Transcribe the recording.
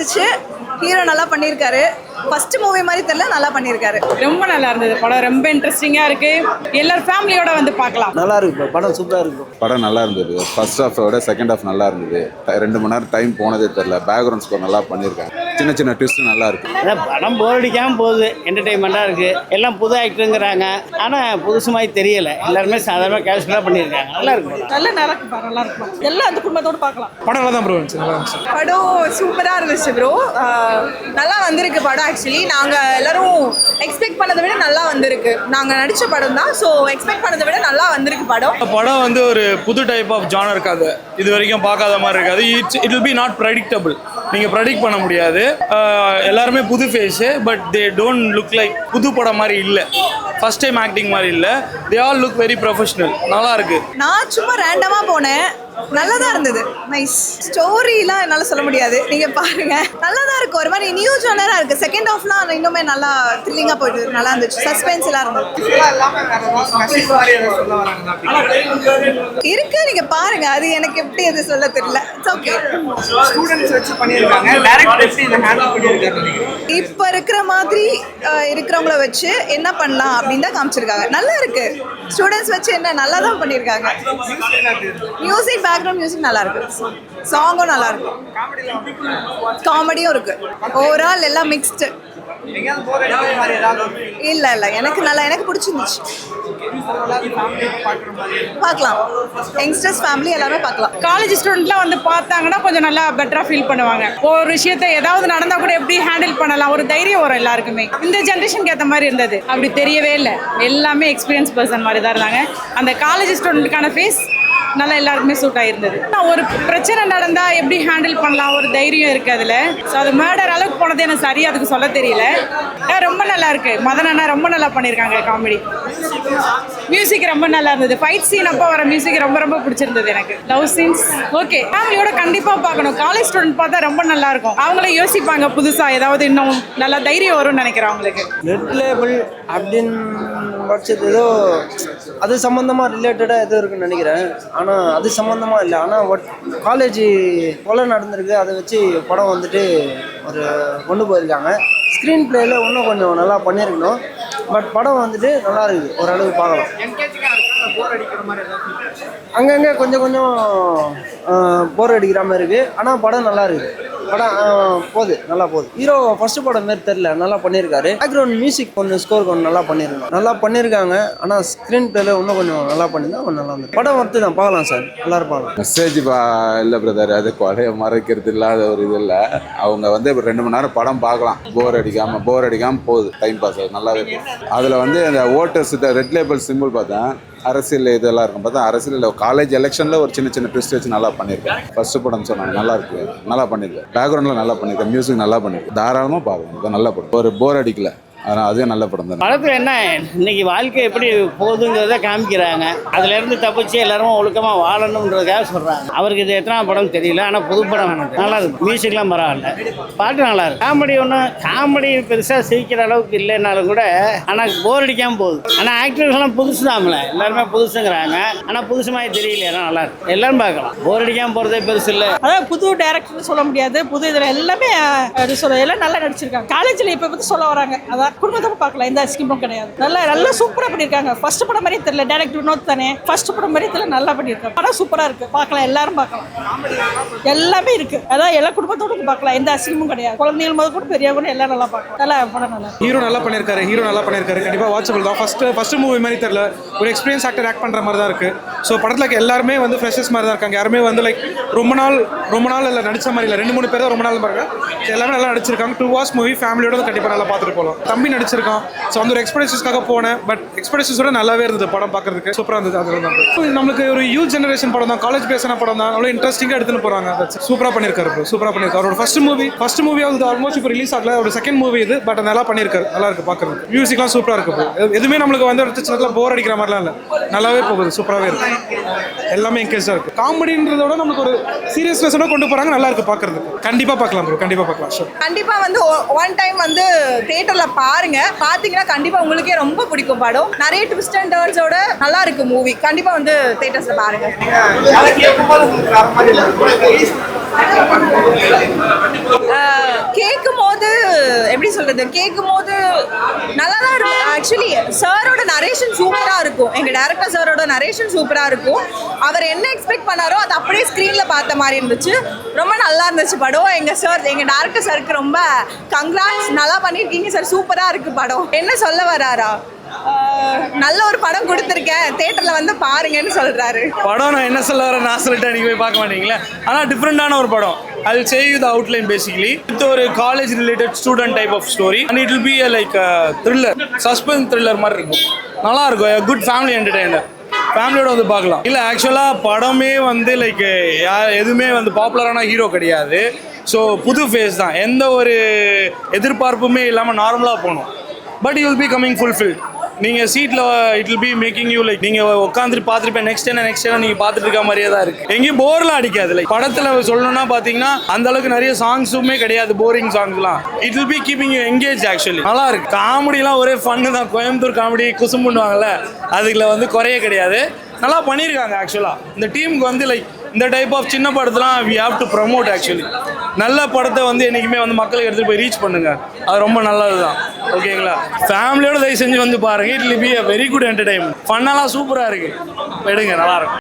இருந்துச்சு. ஹீரோ நல்லா பண்ணியிருக்காரு. ஃபர்ஸ்ட் மூவி மாதிரி தெரியல, நல்லா பண்ணியிருக்காரு. ரொம்ப நல்லா இருந்தது படம். ரொம்ப இன்ட்ரெஸ்டிங்காக இருக்கு. எல்லாரும் ஃபேமிலியோட வந்து பார்க்கலாம். நல்லா இருக்கு படம், சூப்பராக இருக்கும். படம் நல்லா இருந்தது. ஃபர்ஸ்ட் ஹாஃபோட செகண்ட் ஹாஃப் நல்லா இருந்தது. 2 மணி நேரம் டைம் போனதே தெரியல. பேக்ரவுண்ட் ஸ்கோர் நல்லா பண்ணியிருக்காங்க. சின்ன சின்ன ட்விஸ்ட் நல்லா இருக்கு. படம் போர் அடிக்காமல் போகுது. என்டர்டைன்மெண்ட்டாக இருக்கு. எல்லாம் புது ஆக்டருங்கிறாங்க, ஆனால் புதுசு மாதிரி தெரியல. எல்லாருமே சாதாரணமாக கேஷுவலாக பண்ணியிருக்காங்க. நல்லா இருக்கு. நல்லா இருக்கு. நல்லா இருக்கும். எல்லாம் அந்த குடும்பத்தோடு பார்க்கலாம். படம் நல்லா தான் ப்ரோ இருந்துச்சு. நல்லா இருந்துச்சு. படம் சூப்பராக இருந்துச்சு ப்ரோ. நல்லா வந்திருக்கு படம். ஆக்சுவலி நாங்கள் எல்லாரும் எக்ஸ்பெக்ட் பண்ணதை விட நல்லா வந்திருக்கு. நாங்கள் நடித்த படம் தான், ஸோ எக்ஸ்பெக்ட் பண்ணதை விட நல்லா வந்திருக்கு படம். படம் வந்து ஒரு புது டைப் ஆஃப் ஜானர் இருக்காது. இது வரைக்கும் பார்க்காத மாதிரி இருக்காது. It will B not predictable. நீங்கள் ப்ரெடிக்ட் பண்ண முடியாது. எல்லாருமே புது phase, but they don't look like புது படம் மாதிரி இல்லை. ஃபர்ஸ்ட் டைம் ஆக்டிங் மாதிரி இல்லை. They all look very professional. நல்லா இருக்கு. நான் சும்மா ரேண்டமாக போனேன். நல்லா தான் இருந்தது. நைஸ். ஸ்டோரிலாம் என்னால் சொல்ல முடியாது, நீங்கள் பாருங்க. நல்லா தான் இருக்கு. ஒரு மாதிரி நியூ ஜானராக இருக்குது. செகண்ட் ஹாஃப்லாம் இன்னுமே நல்லா த்ரில்லிங்காக போயிட்டு நல்லா இருந்துச்சு. சஸ்பென்ஸ் எல்லாம் இருந்தது இருக்கு. நீங்கள் பாருங்க. அது எனக்கு எப்படி அது சொல்ல தெரியல. It's okay. இப்போ இருக்கிற மாதிரி இருக்கிறவங்கள வச்சு என்ன பண்ணலாம் அப்படின்னு தான் காமிச்சிருக்காங்க. நல்லா இருக்கு. ஸ்டூடெண்ட்ஸ் வச்சு என்ன நல்லா தான் பண்ணியிருக்காங்க. மியூசிக், பேக்ரவுண்ட் மியூசிக் நல்லா இருக்கு. சாங்கும் நல்லா இருக்கு. காமெடியும் இருக்கு. ஓவரால் எல்லாம் மிக்ஸ்டு. இல்ல எனக்கு பிடிச்சிருந்துச்சு. பார்க்கலாம். யங்ஸ்டர்ஸ் ஃபேமிலி எல்லாரும் பார்க்கலாம். காலேஜ் ஸ்டூடெண்ட்லாம் வந்து பார்த்தாங்கன்னா கொஞ்சம் நல்லா பெட்டராக ஃபீல் பண்ணுவாங்க. ஒரு விஷயத்தை ஏதாவது நடந்தால் கூட எப்படி ஹேண்டில் பண்ணலாம், ஒரு தைரியம் வரும் எல்லாருக்குமே. இந்த ஜென்ரேஷனுக்கு ஏற்ற மாதிரி இருந்தது. அப்படி தெரியவே இல்லை. எல்லாமே எக்ஸ்பீரியன்ஸ் பர்சன் மாதிரி தான் இருந்தாங்க. அந்த காலேஜ் ஸ்டூடெண்ட்டுக்கான ஃபேஸ் நல்லா எல்லாருக்குமே சூட் ஆகிருந்தது. ஒரு பிரச்சனை நடந்தால் எப்படி ஹேண்டில் பண்ணலாம், ஒரு தைரியம் இருக்குது அதில். ஸோ அது மர்டர் அளவுக்கு போனது எனக்கு சரியாக அதுக்கு சொல்ல தெரியல. ரொம்ப நல்லா இருக்கு. மதன் அண்ணா ரொம்ப நல்லா பண்ணியிருக்காங்க. காமெடி, மியூசிக் ரொம்ப நல்லா இருந்தது. ஃபைட் சீன் அப்போ வர மியூசிக் ரொம்ப ரொம்ப பிடிச்சிருந்தது எனக்கு. Love scenes okay. ஃபேமிலியோட கண்டிப்பாக பார்க்கணும். காலேஜ் ஸ்டூடெண்ட் பார்த்தா ரொம்ப நல்லா இருக்கும். அவங்களே யோசிப்பாங்க புதுசாக ஏதாவது இன்னும் நல்லா தைரியம் வரும்னு நினைக்கிறேன் அவங்களுக்கு. ரெட் லேபிள் அப்படின்னு படிச்சது ஏதோ அது சம்மந்தமாக ரிலேட்டடாக எதுவும் இருக்குன்னு நினைக்கிறேன். ஆனால் அது சம்மந்தமாக இல்லை. ஆனால் காலேஜ் கொலை நடந்திருக்கு, அதை வச்சு படம் வந்துட்டு ஒரு கொண்டு போயிருக்காங்க. ஸ்க்ரீன் பிளேயில் இன்னும் கொஞ்சம் நல்லா பண்ணியிருக்கணும். பட் படம் வந்துட்டு நல்லா இருக்குது. ஓரளவு பார்க்கலாம். அங்கங்கே கொஞ்சம் கொஞ்சம் போர் அடிக்கிற மாதிரி இருக்குது. ஆனால் படம் நல்லா இருக்குது. படம் போகுது, நல்லா போகுது. ஹீரோ ஃபர்ஸ்ட் படம் மாரி தெரியல, நல்லா பண்ணியிருக்காரு. பேக்ரவுண்ட் மியூசிக் கொஞ்சம் ஸ்கோர் கொஞ்சம் நல்லா பண்ணியிருக்காங்க. நல்லா பண்ணியிருக்காங்க. ஆனால் ஸ்க்ரீன் பிளேல இன்னும் கொஞ்சம் நல்லா பண்ணியிருந்தா கொஞ்சம் நல்லா இருந்தது. படம் ஒர்த்து தான், பார்க்கலாம் சார். எல்லாரும் பார்க்கலாம். மெசேஜ் இல்லை பிரதர். அது கொலையை மறைக்கிறது இல்லாத ஒரு இது இல்லை. அவங்க வந்து 2 மணி நேரம் படம் பார்க்கலாம். போர் அடிக்காமல் போகுது. டைம் பாஸ் ஆகுது. நல்லாவே போகுது. அதில் வந்து அந்த ஓட்டர்ஸ் ரெட் லேபிள் சிம்பிள் பார்த்தேன். அரசியல் இதெல்லாம் இருக்கும் பார்த்தா அரசியல் காலேஜ் எலெக்ஷனில் ஒரு சின்ன சின்ன ட்விஸ்ட் வச்சு நல்லா பண்ணியிருக்கேன். ஃபர்ஸ்ட் படம் சொன்னாங்க நல்லா இருக்கு, நல்லா பண்ணியிருக்கேன். பேக்ரவுண்டில் நல்லா பண்ணியிருக்கேன். மியூசிக் நல்லா பண்ணியிருக்கேன். தாராளமாக பார்க்கணும். நல்ல படம். ஒரு போர் அடிக்கல. ஆனால் அதுவே நல்ல படம் தான். படத்தில் என்ன இன்னைக்கு வாழ்க்கை எப்படி போகுதுங்கிறத காமிக்கிறாங்க. அதுலேருந்து தப்பிச்சு எல்லாரும் ஒழுக்கமாக வாழணுன்றதுக்காக சொல்கிறாங்க. அவருக்கு இது எத்தனை படம் தெரியல. ஆனால் புது படம் வேணும். நல்லா இருக்கு. மியூசிக்லாம் பரவாயில்ல. பாட்டு நல்லா இருக்கு. காமெடி பெருசாக சிரிக்கிற அளவுக்கு இல்லைன்னாலும் கூட ஆனால் போர் அடிக்காமல் போகுது. ஆனால் ஆக்டர்ஸ்லாம் புதுசு தான்ல, எல்லாருமே புதுசுங்கிறாங்க. ஆனால் புதுசு மாதிரி தெரியல. நல்லா இருக்கு. எல்லாரும் பார்க்கலாம். போர் அடிக்காமல் போகிறதே பெருசு இல்லை. அதாவது புது டேரக்டர்னு சொல்ல முடியாது. புது இதில் எல்லாமே எல்லாம் நல்லா நடிச்சிருக்காங்க. காலேஜில் இப்போ பற்றி சொல்ல வராங்க. அதான் குடும்பத்தோட பார்க்கலாம். எந்த ஸ்கீமும் கிடையாது. நல்லா சூப்பராக பண்ணியிருக்காங்க. ஃபர்ஸ்ட் படம் மாதிரி தெரியல. டேரக்டர் வினோத் தானே. ஃபர்ஸ்ட் படம் மாதிரி தெரியல. நல்லா பண்ணியிருக்காங்க. படம் சூப்பராக இருக்கு. பார்க்கலாம். எல்லாரும் பார்க்கலாம். எல்லாமே இருக்கு. அதான் எல்லா குடும்பத்தோட பார்க்கலாம். எந்த ஸ்கீமும் கிடையாது. குழந்தைகள் முதல் கூட பெரியவங்க எல்லாரும் நல்லா பார்க்கலாம். நல்லா படம் நல்லா. ஹீரோ நல்லா பண்ணியிருக்காரு. கண்டிப்பாக வாட்சபிள் தான். ஃபர்ஸ்ட் மூவி மாதிரி தெரியல. ஒரு எக்ஸ்பீரியன்ஸ் ஆக்டர் ஆக்ட் பண்ணுற மாதிரி தான் இருக்கு. ஸோ படத்தில் எல்லாருமே வந்து ஃப்ரெஷர்ஸ் மாதிரி தான் இருக்காங்க. யாருமே வந்து லைக் ரொம்ப நாள் இல்லை நடிச்ச மாதிரி இல்லை. 2-3 பேர் தான் ரொம்ப நாள் பாருங்க. எல்லாமே நல்லா நடிச்சிருக்காங்க. 2 hours மூவி ஃபேமிலியோட கண்டிப்பாக நல்லா பார்த்துட்டு போகலாம். தம்பி நடிச்சிருக்கான். ஸோ அந்த ஒரு எக்ஸ்பெக்டேஷன்ஸ்க்காக போனேன். பட் எக்ஸ்பெக்டேஷன்ஸோட நல்லாவே இருந்தது. படம் பார்க்கறதுக்கு சூப்பராக இருந்தது. அது தான் நம்மளுக்கு ஒரு யூத் ஜெனரேஷன் படம் தான். காலேஜ் பேசின படம் தான். அவ்வளோ இன்ட்ரெஸ்டிங்காக எடுத்துன்னு போகிறாங்க. சூப்பராக பண்ணியிருக்காரு. அவரோட ஃபர்ஸ்ட் மூவி ஆல்மோஸ்ட் இப்போ ரிலீஸ் ஆகல. ஒரு செகண்ட் மூவி இது. பட் நல்லா பண்ணியிருக்காரு. நல்லா இருக்கு பார்க்கறது. மியூசிக்லாம் சூப்பராக இருக்கு. எதுவுமே நம்மளுக்கு வந்து எடுத்து போர் அடிக்கிற மாதிரிலாம் இல்லை. நல்லாவே போகுது. சூப்பராகவே இருக்கு. எல்லாமே என்கேஜாக இருக்கு. காமெடின்றதோட நம்மளுக்கு ஒரு சீரியஸ்னஸோட கொண்டு போகிறாங்க. நல்லா இருக்கு பார்க்கறதுக்கு. கண்டிப்பாக பார்க்கலாம் ப்ரோ. கண்டிப்பாக பார்க்கலாம். ஷூர். கண்டிப்பாக வந்து ஒன் டைம் வந்து தியேட்டரில் பாருங்க. பார்த்தீங்கன்னா கண்டிப்பாக உங்களுக்கே ரொம்ப பிடிக்கும் படம். நிறைய ட்விஸ்ட் அண்ட் டர்ன்ஸோட நல்லா இருக்கு மூவி. கண்டிப்பாக வந்து தியேட்டர்ஸில் பாருங்க. எப்படி சொல்றது, கேட்கும் போது நல்லா தான் இருக்கும். ஆக்சுவலி சாரோட நரேஷன் சூப்பராக இருக்கும். எங்கள் டேரக்டர் சாரோட நரேஷன் சூப்பராக இருக்கும். அவர் என்ன எக்ஸ்பெக்ட் பண்ணாரோ அது அப்படியே ஸ்க்ரீனில் பார்த்த மாதிரி இருந்துச்சு. ரொம்ப நல்லா இருந்துச்சு படம். எங்கள் டேரக்டர் சாருக்கு ரொம்ப கங்க்ராட்ஸ், நல்லா பண்ணியிருக்கீங்க சார், சூப்பராக இருக்குது படம். என்ன சொல்ல வராரா, நல்ல ஒரு படம் கொடுத்துருக்கேன், தேட்டரில் வந்து பாருங்கன்னு சொல்கிறாரு. படம் நான் என்ன சொல்ல வரேன், நான் சொல்லிட்டேன், நீங்கள் போய் பார்க்க மாட்டீங்களா. ஆனால் டிஃப்ரெண்டான ஒரு படம். I will say you the outline basically. It's ஒரு college related student type of story and it will be a like thriller, suspense thriller மாதிரி இருக்கும். நல்லா இருக்கும். குட் ஃபேமிலி என்டர்டெய்னர், ஃபேமிலியோட வந்து பார்க்கலாம். இல்லை ஆக்சுவலாக படமே வந்து லைக் எதுவுமே வந்து பாப்புலரான ஹீரோ கிடையாது. ஸோ புது ஃபேஸ் தான், எந்த ஒரு எதிர்பார்ப்புமே இல்லாமல் நார்மலாக போகணும். But you will be coming fulfil. நீங்கள் சீட்டில் it will be making you like நீங்கள் உட்காந்துட்டு பார்த்துருப்பேன் நெக்ஸ்ட் என்ன நீங்கள் பார்த்துட்டு இருக்க மாதிரியே தான் இருக்குது. எங்கேயும் போர்லாம் அடிக்காது. லைக் படத்தில் சொல்லணும்னா பார்த்தீங்கன்னா அந்த அளவுக்கு நிறைய சாங்ஸுமே கிடையாது, போரிங் சாங்ஸ்லாம். It will B keeping you engage. Actually நல்லா இருக்கு. காமெடிலாம் ஒரே ஃபன்னு தான். கோயம்புத்தூர் காமெடி குசும் பண்ணுவாங்கல்ல, அதுக்குள்ள வந்து குறைய கிடையாது. நல்லா பண்ணியிருக்காங்க. ஆக்சுவலாக இந்த டீமுக்கு வந்து லைக் இந்த டைப் ஆஃப் சின்ன படத்தெலாம் we have to promote. Actually நல்ல படத்தை வந்து என்றைக்குமே வந்து மக்களுக்கு எடுத்துகிட்டு போய் ரீச் பண்ணுங்க, அது ரொம்ப நல்லது தான். ஓகேங்களா, ஃபேமிலியோட தயவு செஞ்சு வந்து பாருங்கள். It will be a very good entertainment. ஃபன்னெல்லாம் சூப்பராக இருக்குது, எடுங்க, நல்லாயிருக்கும்.